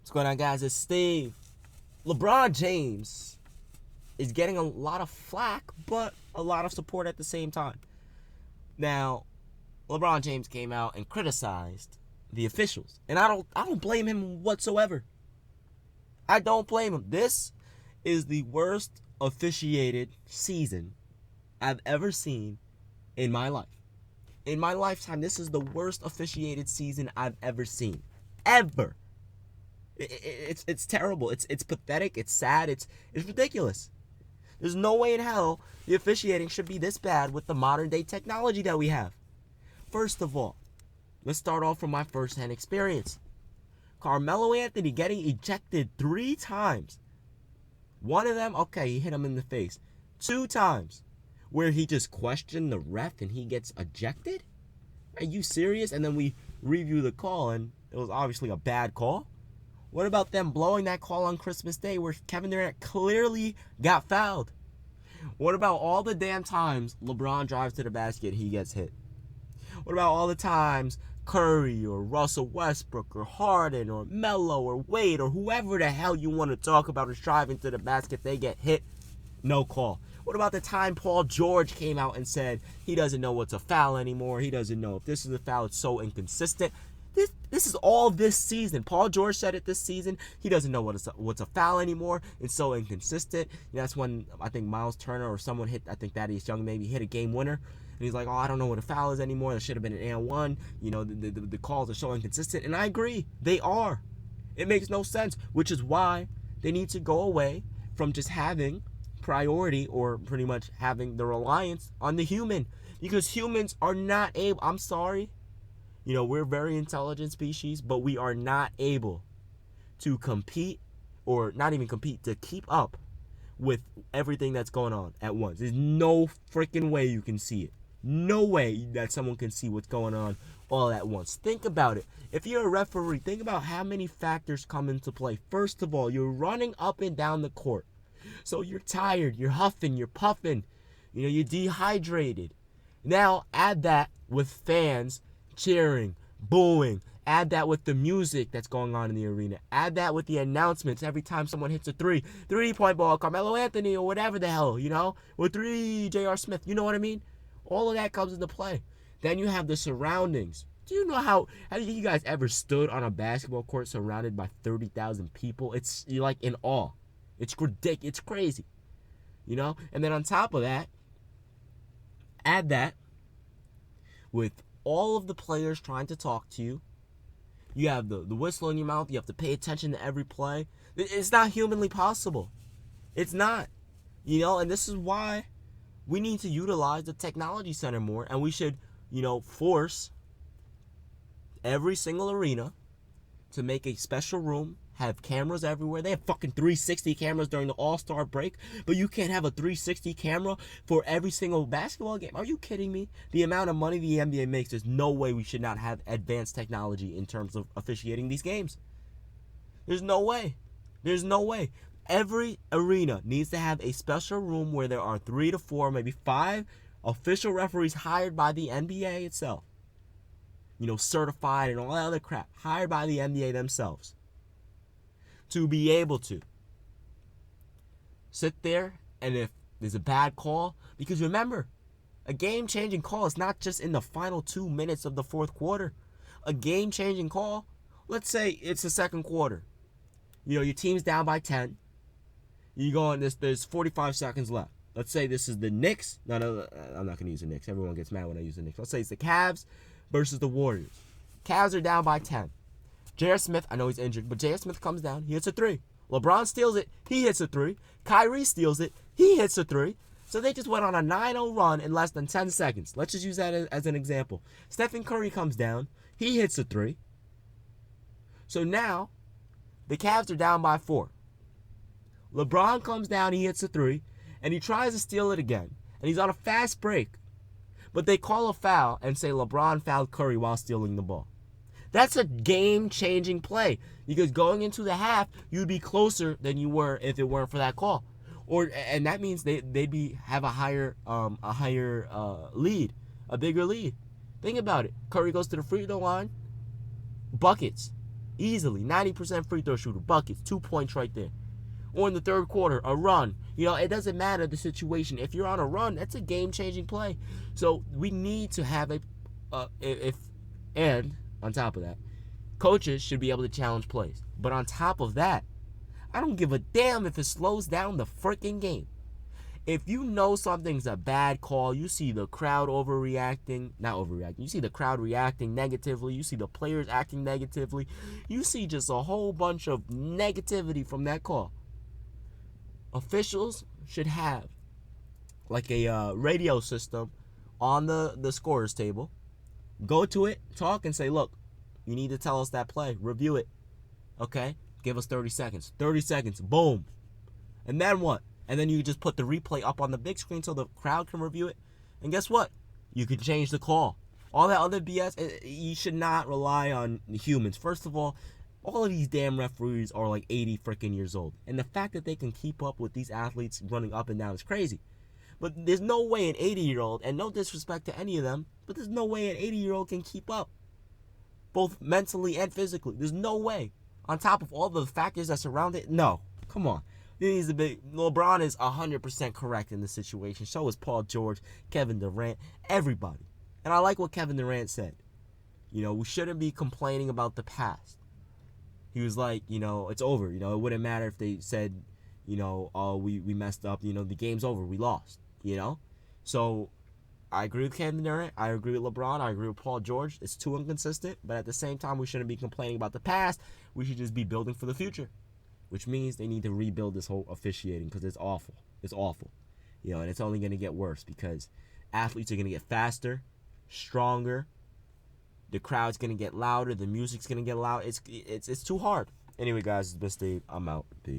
What's going on, guys? It's Steve. LeBron James is getting a lot of flack, but a lot of support at the same time. Now, LeBron James came out and criticized the officials, and I don't blame him whatsoever. I don't blame him. This is the worst officiated season I've ever seen in my life. In my lifetime, this is the worst officiated season I've ever seen. Ever. It's terrible. It's pathetic. It's sad. It's ridiculous. There's no way in hell the officiating should be this bad with the modern day technology that we have. First of all, let's start off from my first-hand experience. Carmelo Anthony getting ejected 3 times. One of them, okay, he hit him in the face. 2 times where he just questioned the ref and he gets ejected? Are you serious? And then we review the call and it was obviously a bad call. What about them blowing that call on Christmas Day where Kevin Durant clearly got fouled? What about all the damn times LeBron drives to the basket, he gets hit? What about all the times Curry or Russell Westbrook or Harden or Melo or Wade or whoever the hell you want to talk about is driving to the basket, they get hit? No call. What about the time Paul George came out and said he doesn't know what's a foul anymore? He doesn't know if this is a foul. It's so inconsistent. This is all this season. Paul George said it this season. He doesn't know what's a foul anymore. It's so inconsistent. That's when I think Miles Turner or someone hit, I think Thaddeus Young maybe hit a game winner. And he's like, oh, I don't know what a foul is anymore. There should have been an and one. You know, the calls are so inconsistent. And I agree. They are. It makes no sense, which is why they need to go away from just having priority or pretty much having the reliance on the human. Because humans are not able, I'm sorry, you know, we're a very intelligent species, but we are not able to compete, or not even compete, to keep up with everything that's going on at once. There's no freaking way you can see it. No way that someone can see what's going on all at once. Think about it. If you're a referee, think about how many factors come into play. First of all, you're running up and down the court. So you're tired, you're huffing, you're puffing, you know, you're dehydrated. Now add that with fans cheering, booing. Add that with the music that's going on in the arena. Add that with the announcements every time someone hits a 3-point ball, Carmelo Anthony or whatever the hell, you know, or 3, J.R. Smith, you know what I mean? All of that comes into play. Then you have the surroundings. Do you know how you guys ever stood on a basketball court surrounded by 30,000 people? You're like in awe. It's ridiculous. It's crazy, you know? And then on top of that, add that with all of the players trying to talk to you. You have the whistle in your mouth. You have to pay attention to every play. It's not humanly possible. It's not, you know? And this is why we need to utilize the technology center more. And we should, you know, force every single arena to make a special room, have cameras everywhere. They have fucking 360 cameras during the All-Star break, but you can't have a 360 camera for every single basketball game. Are you kidding me? The amount of money the NBA makes, there's no way we should not have advanced technology in terms of officiating these games. There's no way. There's no way. Every arena needs to have a special room where there are 3 to 4, maybe 5 official referees hired by the NBA itself. You know, certified and all that other crap, hired by the NBA themselves, to be able to sit there, and if there's a bad call, because remember, a game-changing call is not just in the final 2 minutes of the fourth quarter. A game-changing call, let's say it's the second quarter. You know, your team's down by 10. You go on this, there's 45 seconds left. Let's say this is the Knicks. No, I'm not going to use the Knicks. Everyone gets mad when I use the Knicks. Let's say it's the Cavs versus the Warriors. Cavs are down by 10. J.R. Smith, I know he's injured, but J.R. Smith comes down, he hits a 3. LeBron steals it, he hits a 3. Kyrie steals it, he hits a 3. So they just went on a 9-0 run in less than 10 seconds. Let's just use that as an example. Stephen Curry comes down, he hits a 3. So now, the Cavs are down by 4. LeBron comes down, he hits a 3, and he tries to steal it again. And he's on a fast break. But they call a foul and say LeBron fouled Curry while stealing the ball. That's a game-changing play, because going into the half, you'd be closer than you were if it weren't for that call. And that means they'd have a higher lead, a bigger lead. Think about it. Curry goes to the free throw line, buckets. Easily. 90% free throw shooter. Buckets. 2 points right there. Or in the third quarter, a run. It doesn't matter the situation. If you're on a run, that's a game-changing play. So we need to have and on top of that, coaches should be able to challenge plays. But on top of that, I don't give a damn if it slows down the freaking game. If you know something's a bad call, you see the crowd you see the crowd reacting negatively, you see the players acting negatively, you see just a whole bunch of negativity from that call. Officials should have like a radio system on the scorers table. Go to it, talk, and say, look, you need to tell us that play. Review it. Okay? Give us 30 seconds. 30 seconds. Boom. And then what? And then you just put the replay up on the big screen so the crowd can review it. And guess what? You can change the call. All that other BS, you should not rely on humans. First of all of these damn referees are like 80 freaking years old. And the fact that they can keep up with these athletes running up and down is crazy. But there's no way an 80-year-old, and no disrespect to any of them, but there's no way an 80-year-old can keep up, both mentally and physically. There's no way. On top of all the factors that surround it, no. Come on. LeBron is 100% correct in this situation. So is Paul George, Kevin Durant, everybody. And I like what Kevin Durant said. We shouldn't be complaining about the past. He was like, it's over. It wouldn't matter if they said, oh, we messed up. The game's over. We lost. So I agree with Kevin Durant. I agree with LeBron. I agree with Paul George. It's too inconsistent. But at the same time, we shouldn't be complaining about the past. We should just be building for the future, which means they need to rebuild this whole officiating because it's awful. It's awful. And it's only going to get worse because athletes are going to get faster, stronger. The crowd's going to get louder. The music's going to get loud. It's too hard. Anyway, guys, it's been Steve. I'm out. Peace.